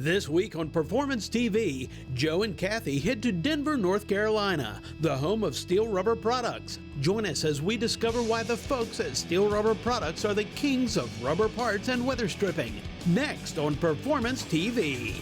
This week on Performance TV, Joe and Kathy head to Denver, North Carolina, the home of Steele Rubber Products. Join us as we discover why the folks at Steele Rubber Products are the kings of rubber parts and weather stripping. Next on Performance TV.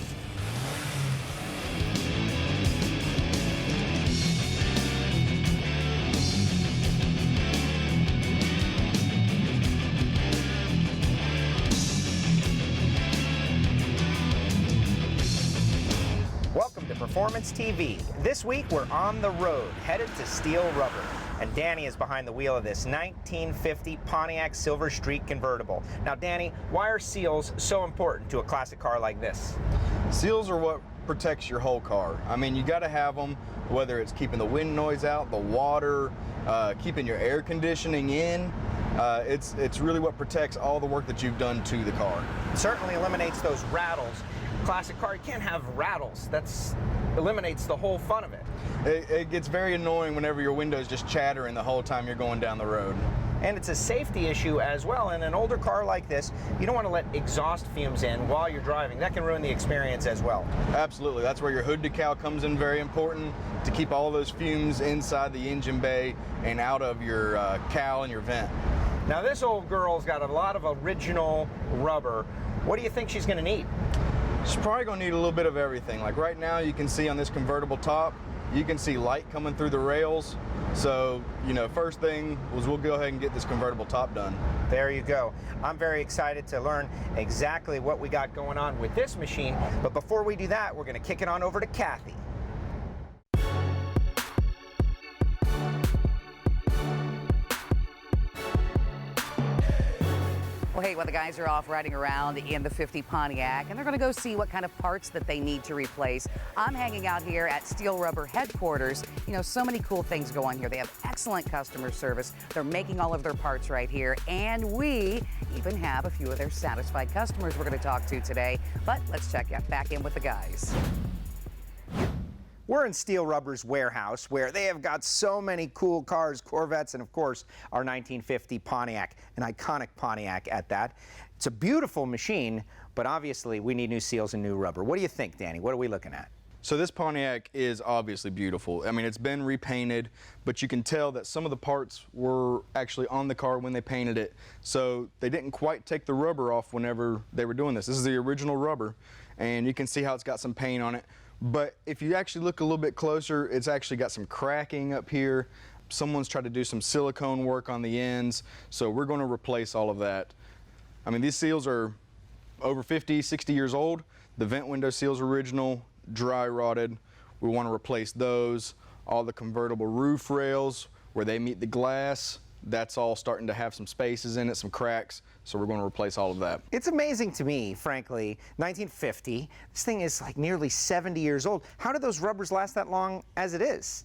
Welcome to Performance TV. This week we're on the road, headed to Steele Rubber. And Danny is behind the wheel of this 1950 Pontiac Silver Streak convertible. Now Danny, why are seals so important to a classic car like this? Seals are what protects your whole car. I mean, you got to have them, whether it's keeping the wind noise out, the water, keeping your air conditioning in. It's really what protects all the work that you've done to the car. It certainly eliminates those rattles. Classic car, you can't have rattles. That's eliminates the whole fun of it. It gets very annoying whenever your window's just chattering the whole time you're going down the road. And it's a safety issue as well. In an older car like this, you don't want to let exhaust fumes in while you're driving. That can ruin the experience as well. Absolutely. That's where your hood decal comes in very important, to keep all those fumes inside the engine bay and out of your cowl and your vent. Now this old girl's got a lot of original rubber. What do you think she's going to need? She's probably going to need a little bit of everything. Like right now, you can see on this convertible top, you can see light coming through the rails. So, you know, first thing was we'll go ahead and get this convertible top done. There you go. I'm very excited to learn exactly what we got going on with this machine. But before we do that, we're going to kick it on over to Kathy. Well, hey, the guys are off riding around in the 50 Pontiac, and they're going to go see what kind of parts that they need to replace. I'm hanging out here at Steele Rubber headquarters. You know, so many cool things go on here. They have excellent customer service. They're making all of their parts right here, and we even have a few of their satisfied customers we're going to talk to today. But let's check back in with the guys. We're in Steele Rubber's warehouse, where they have got so many cool cars, Corvettes, and of course our 1950 Pontiac, an iconic Pontiac at that. It's a beautiful machine, but obviously we need new seals and new rubber. What do you think, Danny? What are we looking at? So this Pontiac is obviously beautiful. I mean, it's been repainted, but you can tell that some of the parts were actually on the car when they painted it. So they didn't quite take the rubber off whenever they were doing this. This is the original rubber, and you can see how it's got some paint on it. But if you actually look a little bit closer, it's actually got some cracking up here. Someone's tried to do some silicone work on the ends, so we're going to replace all of that. I mean, these seals are over 50, 60 years old. The vent window seals are original, dry rotted. We want to replace those. All the convertible roof rails where they meet the glass, that's all starting to have some spaces in it, some cracks, so we're going to replace all of that. It's amazing to me, frankly, 1950, this thing is like nearly 70 years old. How did those rubbers last that long as it is?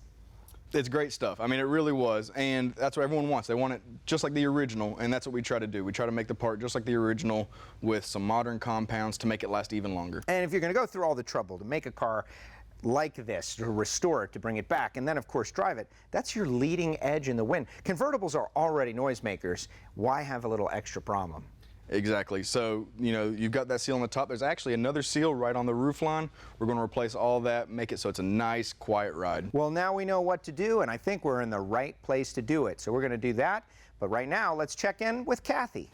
It's great stuff. I mean, it really was, and that's what everyone wants. They want it just like the original, and that's what we try to do. We try to make the part just like the original with some modern compounds to make it last even longer. And if you're going to go through all the trouble to make a car like this, to restore it, to bring it back, and then of course drive it, that's your leading edge in the wind. Convertibles are already noisemakers. Why have a little extra problem? Exactly. So, you know, you've got that seal on the top. There's actually another seal right on the roof line. We're going to replace all that, make it so it's a nice, quiet ride. Well, now we know what to do, and I think we're in the right place to do it. So we're going to do that. But right now, let's check in with Kathy.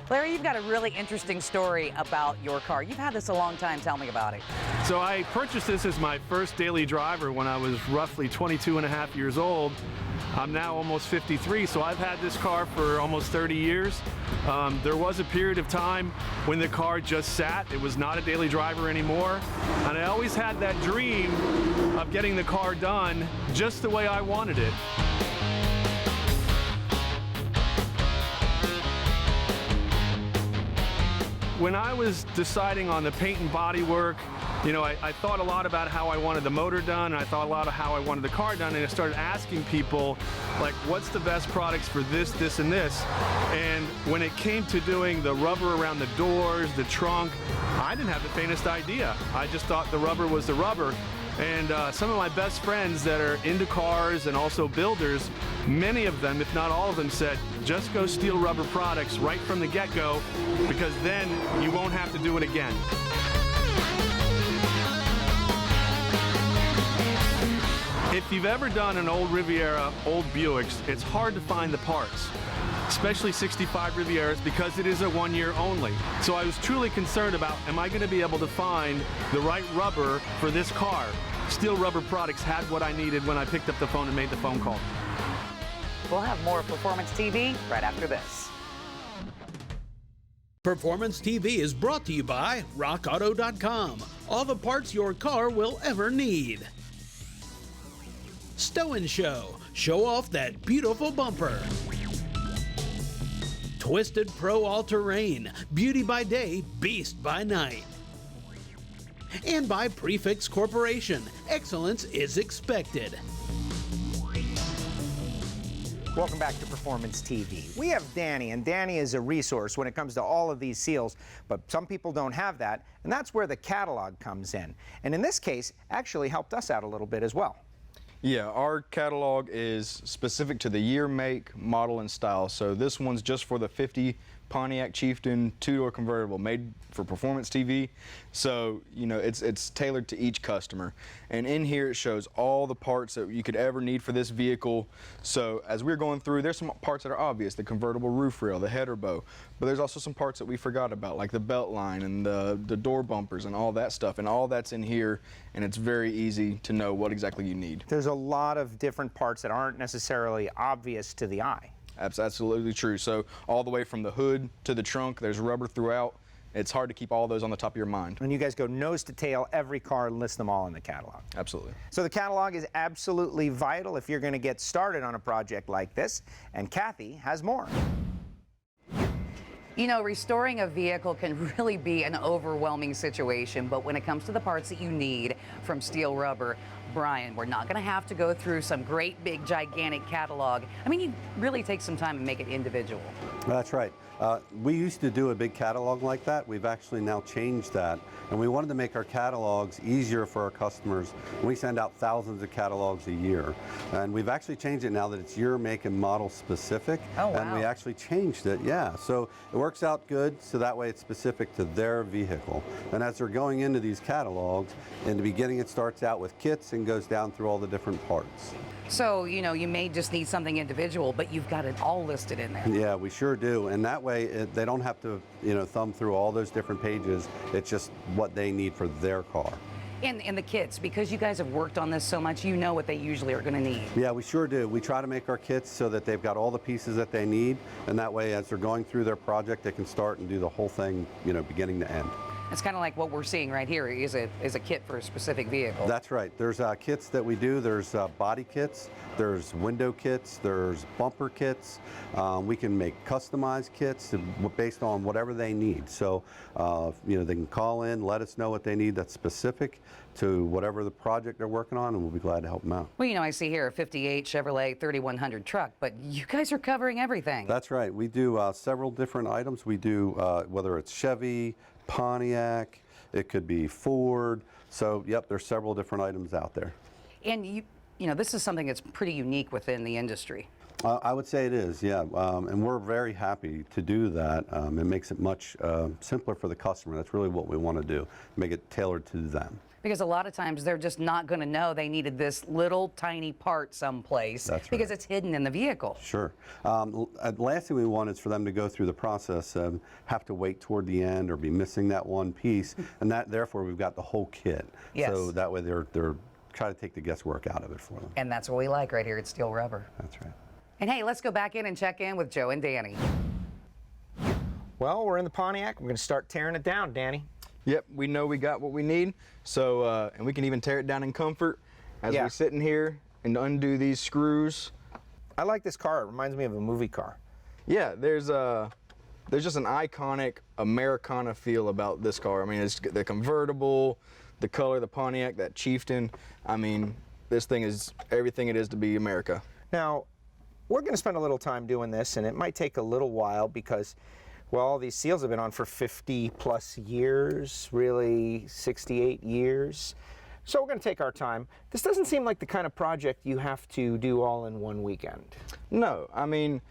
Larry, you've got a really interesting story about your car. You've had this a long time. Tell me about it. So I purchased this as my first daily driver when I was roughly 22 and a half years old. I'm now almost 53, so I've had this car for almost 30 years. There was a period of time when the car just sat. It was not a daily driver anymore. And I always had that dream of getting the car done just the way I wanted it. When I was deciding on the paint and body work, you know, I thought a lot about how I wanted the motor done, and I thought a lot of how I wanted the car done, and I started asking people, like, what's the best products for this, this, and this? And when it came to doing the rubber around the doors, the trunk, I didn't have the faintest idea. I just thought the rubber was the rubber. And some of my best friends that are into cars and also builders, many of them, if not all of them, said, just go Steele Rubber Products right from the get-go, because then you won't have to do it again. If you've ever done an old Riviera, old Buicks, it's hard to find the parts, especially 65 Rivieras, because it is a 1 year only. So I was truly concerned about, am I going to be able to find the right rubber for this car? Steele Rubber Products had what I needed when I picked up the phone and made the phone call. We'll have more Performance TV right after this. Performance TV is brought to you by RockAuto.com. All the parts your car will ever need. Stow & Show. Show off that beautiful bumper. Twisted Pro All-Terrain. Beauty by day, beast by night. And by Prefix Corporation. Excellence is expected. Welcome back to Performance TV. We have Danny, and Danny is a resource when it comes to all of these seals, but some people don't have that, and that's where the catalog comes in. And in this case, actually helped us out a little bit as well. Yeah, our catalog is specific to the year, make, model, and style. So this one's just for the 50 Pontiac Chieftain two-door convertible, made for Performance TV. So, you know, it's tailored to each customer. And in here it shows all the parts that you could ever need for this vehicle. So as we're going through, there's some parts that are obvious, the convertible roof rail, the header bow, but there's also some parts that we forgot about, like the belt line and the door bumpers and all that stuff. And all that's in here, and it's very easy to know what exactly you need. There's a lot of different parts that aren't necessarily obvious to the eye. That's absolutely true. So all the way from the hood to the trunk, there's rubber throughout. It's hard to keep all those on the top of your mind. And you guys go nose to tail, every car, and list them all in the catalog. Absolutely. So the catalog is absolutely vital if you're going to get started on a project like this, and Kathy has more. You know, restoring a vehicle can really be an overwhelming situation, but when it comes to the parts that you need from Steele Rubber, Brian, we're not going to have to go through some great big gigantic catalog. I mean, you really take some time and make it individual. That's right. We used to do a big catalog like that. We've actually now changed that, and we wanted to make our catalogs easier for our customers. We send out thousands of catalogs a year, and we've actually changed it now that it's year, make, and model specific. Oh, wow. And we actually changed it, yeah. So it works out good, so that way it's specific to their vehicle. And as they're going into these catalogs, in the beginning it starts out with kits and goes down through all the different parts. So, you know, you may just need something individual, but you've got it all listed in there. Yeah, we sure do. And that way, they don't have to, you know, thumb through all those different pages. It's just what they need for their car. And the kits, because you guys have worked on this so much, you know what they usually are going to need. Yeah, we sure do. We try to make our kits so that they've got all the pieces that they need, and that way, as they're going through their project, they can start and do the whole thing, you know, beginning to end. It's kind of like what we're seeing right here is a kit for a specific vehicle. That's right. There's kits that we do. There's body kits, there's window kits, there's bumper kits. We can make customized kits based on whatever they need. So, you know, they can call in, let us know what they need that's specific to whatever the project they're working on, and we'll be glad to help them out. Well, you know, I see here a 58 Chevrolet 3100 truck, but you guys are covering everything. That's right. We do several different items. We do whether it's Chevy, Pontiac, it could be Ford. So, yep, there's several different items out there. And you know, this is something that's pretty unique within the industry. I would say it is, yeah, and we're very happy to do that. It makes it much simpler for the customer. That's really what we want to do, make it tailored to them. Because a lot of times they're just not going to know they needed this little tiny part someplace. That's right. Because it's hidden in the vehicle. Sure. Last thing we want is for them to go through the process of have to wait toward the end or be missing that one piece, and that therefore we've got the whole kit. Yes. So that way they're try to take the guesswork out of it for them. And that's what we like right here at Steele Rubber. That's right. And hey, let's go back in and check in with Joe and Danny. Well, we're in the Pontiac. We're going to start tearing it down, Danny. Yep, we know we got what we need. So, and we can even tear it down in comfort as we sit in here and undo these screws. I like this car. It reminds me of a movie car. Yeah, there's just an iconic Americana feel about this car. I mean, it's the convertible, the color, the Pontiac, that Chieftain. I mean, this thing is everything it is to be America. Now, we're going to spend a little time doing this, and it might take a little while because, well, these seals have been on for 50 plus years, really 68 years. So we're going to take our time. This doesn't seem like the kind of project you have to do all in one weekend. No, I mean,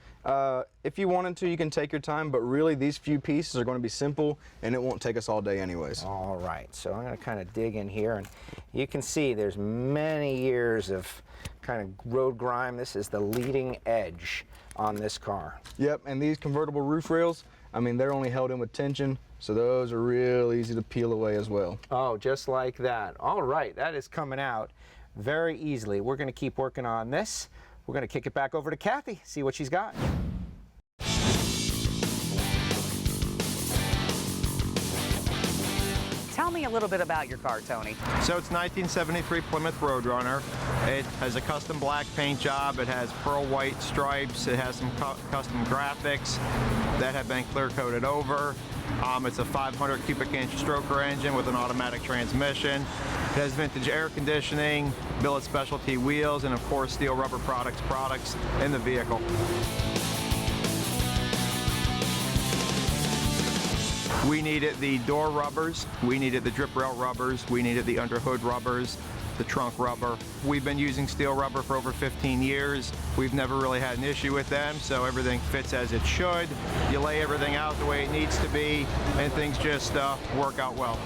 if you wanted to, you can take your time, but really these few pieces are going to be simple and it won't take us all day anyways. All right, so I'm going to kind of dig in here, and you can see there's many years of kind of road grime. This is the leading edge on this car. Yep, and these convertible roof rails, I mean, they're only held in with tension, so those are real easy to peel away as well. Oh, just like that. All right, that is coming out very easily. We're going to keep working on this. We're going to kick it back over to Kathy, see what she's got. Tell me a little bit about your car, Tony. So it's 1973 Plymouth Roadrunner. It has a custom black paint job. It has pearl white stripes. It has some custom graphics that have been clear coated over. It's a 500 cubic inch stroker engine with an automatic transmission. It has vintage air conditioning, billet specialty wheels, and of course Steele Rubber products in the vehicle. We needed the door rubbers, we needed the drip rail rubbers, we needed the underhood rubbers, the trunk rubber. We've been using Steele Rubber for over 15 years. We've never really had an issue with them, so everything fits as it should. You lay everything out the way it needs to be, and things just work out well.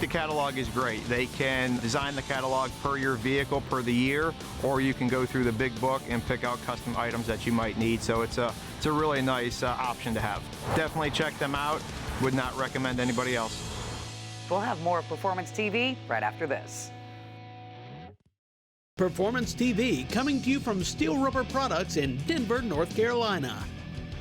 The catalog is great. They can design the catalog per your vehicle, per the year, or you can go through the big book and pick out custom items that you might need. So it's a really nice option to have. Definitely check them out. Would not recommend anybody else. We'll have more Performance TV right after this. Performance TV coming to you from Steele Rubber Products in Denver, North Carolina.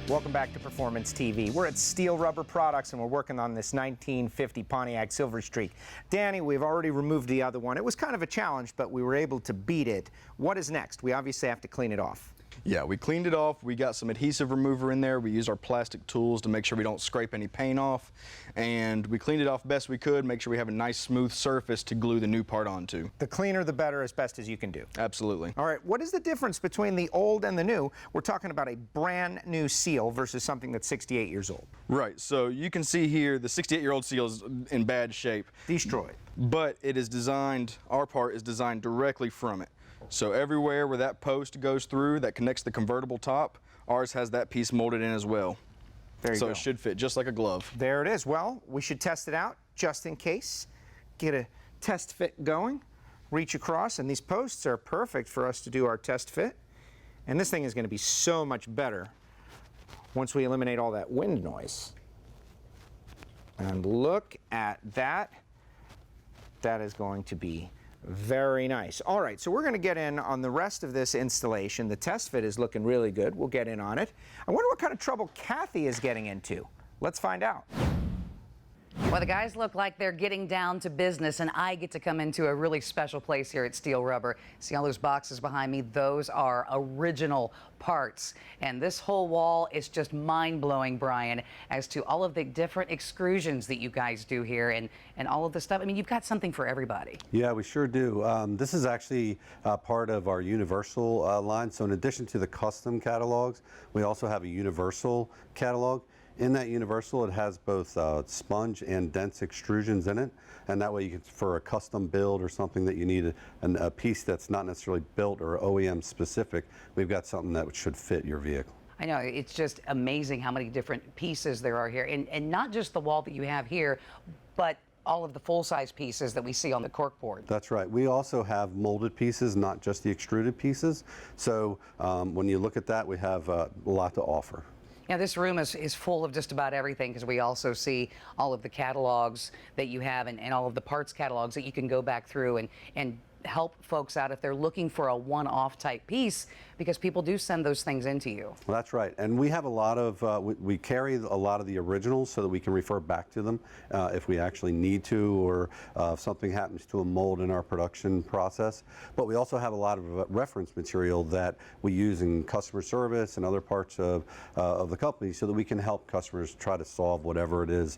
Welcome back to Performance TV. We're at Steele Rubber Products, and we're working on this 1950 Pontiac Silver Streak. Danny, we've already removed the other one. It was kind of a challenge, but we were able to beat it. What is next? We obviously have to clean it off. Yeah, we cleaned it off. We got some adhesive remover in there. We used our plastic tools to make sure we don't scrape any paint off. And we cleaned it off best we could, make sure we have a nice smooth surface to glue the new part onto. The cleaner, the better, as best as you can do. Absolutely. All right, what is the difference between the old and the new? We're talking about a brand new seal versus something that's 68 years old. Right, so you can see here the 68-year-old seal is in bad shape. Destroyed. But it is designed, our part is designed directly from it. So everywhere where that post goes through that connects the convertible top, ours has that piece molded in as well. There you go. So it should fit just like a glove. There it is. Well, we should test it out just in case. Get a test fit going, reach across, and these posts are perfect for us to do our test fit. And this thing is going to be so much better once we eliminate all that wind noise. And look at that. That is going to be very nice. All right, so we're going to get in on the rest of this installation. The test fit is looking really good. We'll get in on it. I wonder what kind of trouble Kathy is getting into. Let's find out. Well, the guys look like they're getting down to business, and I get to come into a really special place here at Steele Rubber. See all those boxes behind me? Those are original parts. And this whole wall is just mind-blowing, Brian, as to all of the different extrusions that you guys do here and all of the stuff. I mean, you've got something for everybody. Yeah, we sure do. This is actually part of our universal line. So in addition to the custom catalogs, we also have a universal catalog. In that universal, it has both sponge and dense extrusions in it, and that way you can, for a custom build or something that you need a piece that's not necessarily built or OEM specific, we've got something that should fit your vehicle. I know, it's just amazing how many different pieces there are here, and not just the wall that you have here, but all of the full-size pieces that we see on the corkboard. That's right. We also have molded pieces, not just the extruded pieces. So when you look at that, we have a lot to offer. Yeah, this room is full of just about everything, because we also see all of the catalogs that you have and all of the parts catalogs that you can go back through and help folks out if they're looking for a one-off type piece, because people do send those things into you. Well, that's right. And we have a lot of, we carry a lot of the originals so that we can refer back to them if we actually need to, or if something happens to a mold in our production process. But we also have a lot of reference material that we use in customer service and other parts of the company, so that we can help customers try to solve whatever it is,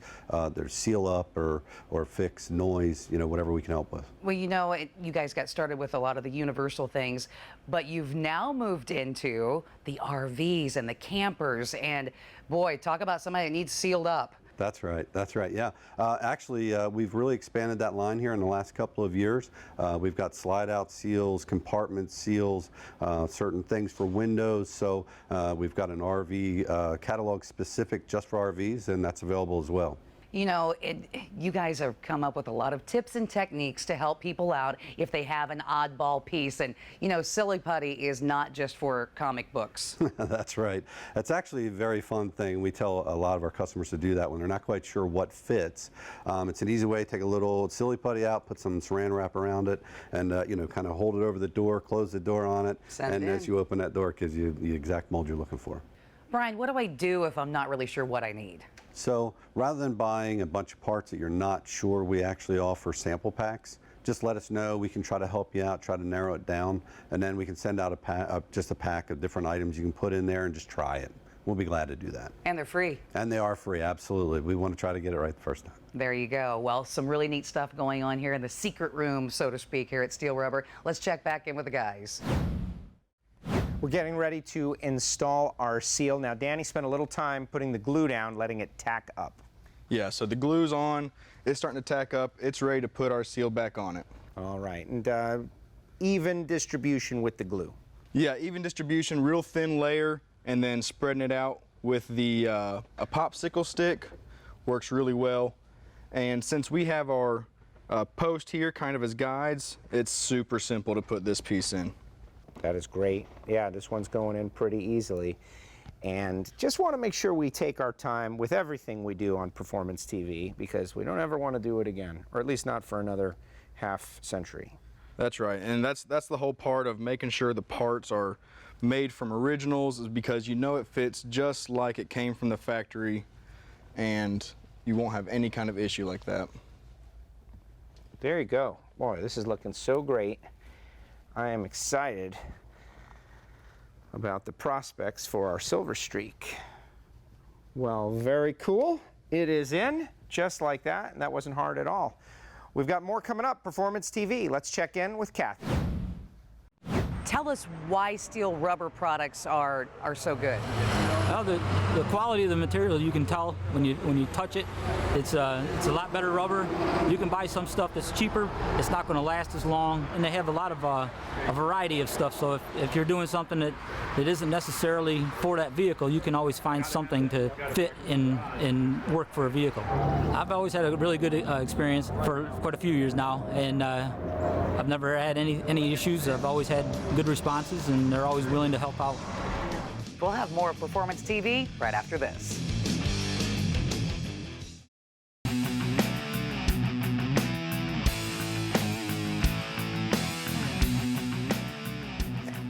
their seal up or fix noise, you know, whatever we can help with. Well, you know, you guys got started with a lot of the universal things, but you've now moved into the RVs and the campers, and boy, talk about somebody that needs sealed up. That's right. That's right. Yeah. Actually, we've really expanded that line here in the last couple of years. We've got slide-out seals, compartment seals, certain things for windows. So we've got an RV catalog specific just for RVs, and that's available as well. You know, you guys have come up with a lot of tips and techniques to help people out if they have an oddball piece. And, you know, Silly Putty is not just for comic books. That's right. That's actually a very fun thing. We tell a lot of our customers to do that when they're not quite sure what fits. It's an easy way to take a little Silly Putty out, put some saran wrap around it, and, you know, kind of hold it over the door, close the door on it. And as you open that door, it gives you the exact mold you're looking for. Brian, what do I do if I'm not really sure what I need? So rather than buying a bunch of parts that you're not sure, we actually offer sample packs. Just let us know. We can try to help you out, try to narrow it down, and then we can send out just a pack of different items you can put in there and just try it. We'll be glad to do that. And they're free. And they are free, absolutely. We want to try to get it right the first time. There you go. Well, some really neat stuff going on here in the secret room, so to speak, here at Steele Rubber. Let's check back in with the guys. We're getting ready to install our seal. Now, Danny spent a little time putting the glue down, letting it tack up. Yeah, so the glue's on, it's starting to tack up, it's ready to put our seal back on it. All right, and even distribution with the glue. Yeah, even distribution, real thin layer, and then spreading it out with the a popsicle stick works really well. And since we have our post here kind of as guides, it's super simple to put this piece in. That is great. Yeah, this one's going in pretty easily. And just want to make sure we take our time with everything we do on Performance TV, because we don't ever want to do it again, or at least not for another half century. That's right, and that's the whole part of making sure the parts are made from originals, is because you know it fits just like it came from the factory, and you won't have any kind of issue like that. There you go. Boy, this is looking so great. I am excited about the prospects for our Silver Streak. Well, very cool. It is in just like that, and that wasn't hard at all. We've got more coming up, Performance TV. Let's check in with Kathy. Tell us why Steele Rubber Products are so good. Well, the quality of the material, you can tell when you touch it. It's a lot better rubber. You can buy some stuff that's cheaper. It's not going to last as long, and they have a lot of a variety of stuff. So if you're doing something that isn't necessarily for that vehicle, you can always find something to fit and work for a vehicle. I've always had a really good experience for quite a few years now, and I've never had any issues. I've always had good responses, and they're always willing to help out. We'll have more of Performance TV right after this.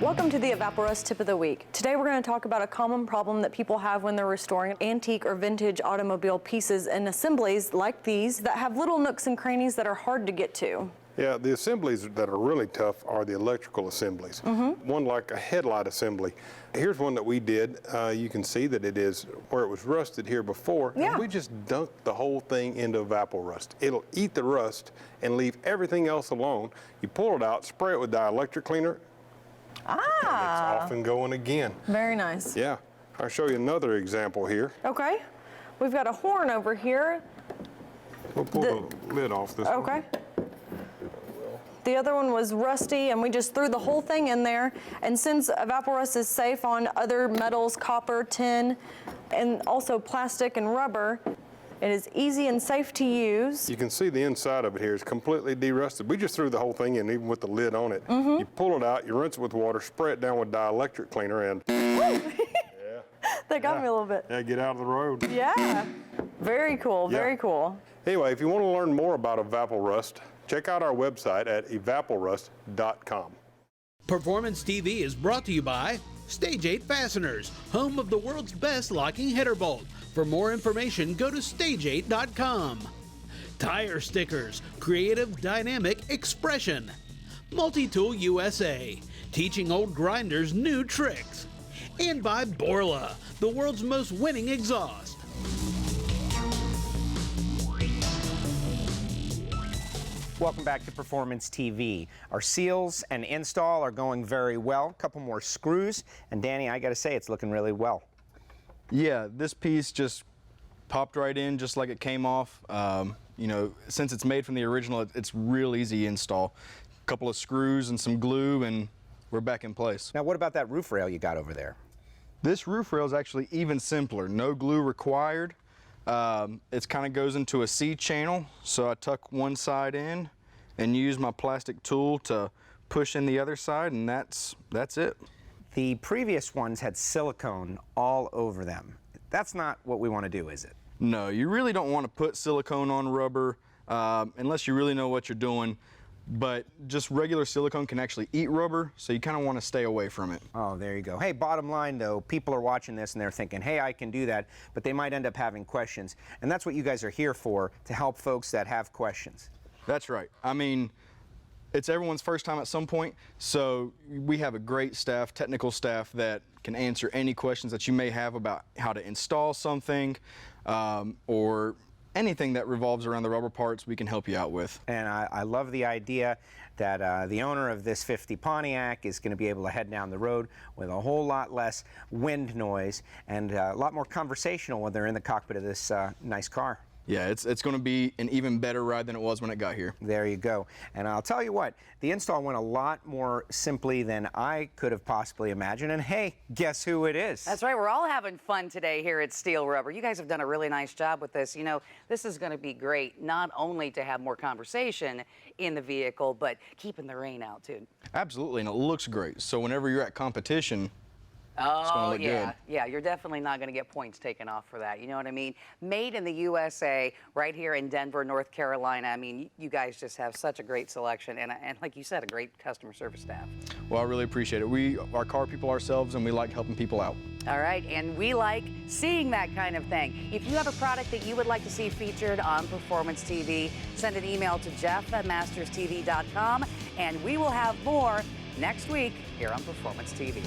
Welcome to the Evaporust Tip of the Week. Today we're going to talk about a common problem that people have when they're restoring antique or vintage automobile pieces and assemblies like these that have little nooks and crannies that are hard to get to. Yeah, the assemblies that are really tough are the electrical assemblies. One like a headlight assembly. Here's one that we did. You can see that it is where it was rusted here before. Yeah. And we just dunked the whole thing into Evaporust. It'll eat the rust and leave everything else alone. You pull it out, spray it with dielectric cleaner, and it's off and going again. Very nice. Yeah, I'll show you another example here. Okay. We've got a horn over here. We'll pull the lid off this one. Okay. The other one was rusty, and we just threw the whole thing in there. And since Evaporust is safe on other metals, copper, tin, and also plastic and rubber, it is easy and safe to use. You can see the inside of it here is completely de-rusted. We just threw the whole thing in, even with the lid on it. You pull it out, you rinse it with water, spray it down with dielectric cleaner, and That got me a little bit. yeah, get out of the road. Yeah. Very cool, Yeah. very cool. Anyway, if you want to learn more about Evaporust, check out our website at evaporust.com. Performance TV is brought to you by Stage 8 Fasteners, home of the world's best locking header bolt. For more information, go to stage8.com. Tire Stickers, creative, dynamic expression. Multi-Tool USA, teaching old grinders new tricks. And by Borla, the world's most winning exhaust. Welcome back to Performance TV. Our seals and install are going very well. A couple more screws, and Danny, I gotta say, it's looking really well. Yeah, this piece just popped right in just like it came off. You know, since it's made from the original, it's real easy install. A couple of screws and some glue, and we're back in place. Now, what about that roof rail you got over there? This roof rail is actually even simpler. No glue required. It kind of goes into a C channel, so I tuck one side in and use my plastic tool to push in the other side, and that's it. The previous ones had silicone all over them. That's not what we want to do, is it? No, you really don't want to put silicone on rubber unless you really know what you're doing. But just regular silicone can actually eat rubber, so you kind of want to stay away from it. Oh, there you go. Hey, bottom line though, people are watching this and they're thinking, hey, I can do that, but they might end up having questions. And that's what you guys are here for, to help folks that have questions. That's right. I mean, it's everyone's first time at some point, so we have a great staff, technical staff, that can answer any questions that you may have about how to install something, or anything that revolves around the rubber parts, we can help you out with. And I love the idea that the owner of this 50 Pontiac is going to be able to head down the road with a whole lot less wind noise and a lot more conversational when they're in the cockpit of this nice car. Yeah, it's going to be an even better ride than it was when it got here. There you go. And I'll tell you what, the install went a lot more simply than I could have possibly imagined. And hey, guess who it is? That's right. We're all having fun today here at Steele Rubber. You guys have done a really nice job with this. You know, this is going to be great, not only to have more conversation in the vehicle, but keeping the rain out, too. Absolutely, and it looks great. So whenever you're at competition, it's gonna look good. Yeah, you're definitely not going to get points taken off for that. You know what I mean? Made in the USA, right here in Denver, North Carolina. I mean, you guys just have such a great selection, and like you said, a great customer service staff. Well, I really appreciate it. We are car people ourselves, and we like helping people out. All right, and we like seeing that kind of thing. If you have a product that you would like to see featured on Performance TV, send an email to jeff@masterstv.com, and we will have more next week here on Performance TV.